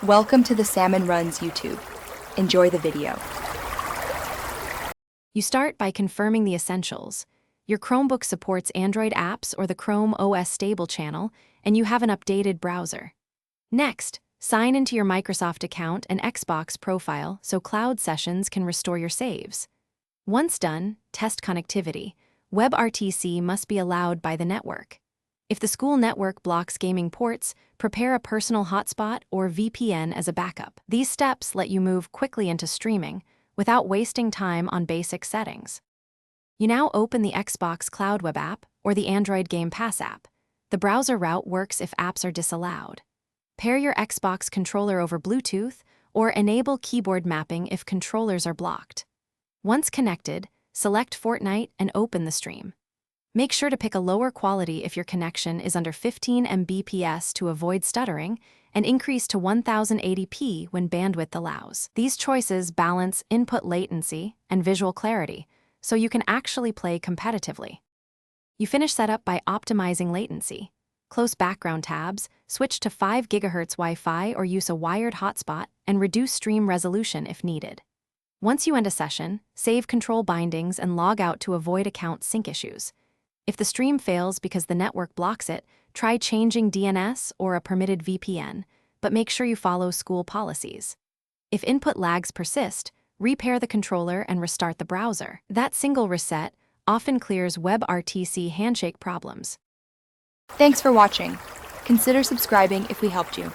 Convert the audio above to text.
Welcome to the Salmon Runs YouTube. Enjoy the video. You start by confirming the essentials. Your Chromebook supports Android apps or the Chrome OS stable channel, and you have an updated browser. Next, sign into your Microsoft account and Xbox profile so cloud sessions can restore your saves. Once done, test connectivity. WebRTC must be allowed by the network. If the school network blocks gaming ports, prepare a personal hotspot or VPN as a backup. These steps let you move quickly into streaming without wasting time on basic settings. You now open the Xbox Cloud Web app or the Android Game Pass app. The browser route works if apps are disallowed. Pair your Xbox controller over Bluetooth or enable keyboard mapping if controllers are blocked. Once connected, select Fortnite and open the stream. Make sure to pick a lower quality if your connection is under 15 Mbps to avoid stuttering, and increase to 1080p when bandwidth allows. These choices balance input latency and visual clarity, so you can actually play competitively. You finish setup by optimizing latency. Close background tabs, switch to 5 GHz Wi-Fi or use a wired hotspot, and reduce stream resolution if needed. Once you end a session, save control bindings and log out to avoid account sync issues. If the stream fails because the network blocks it, try changing DNS or a permitted VPN, but make sure you follow school policies. If input lags persist, repair the controller and restart the browser. That single reset often clears WebRTC handshake problems. Thanks for watching. Consider subscribing if we helped you.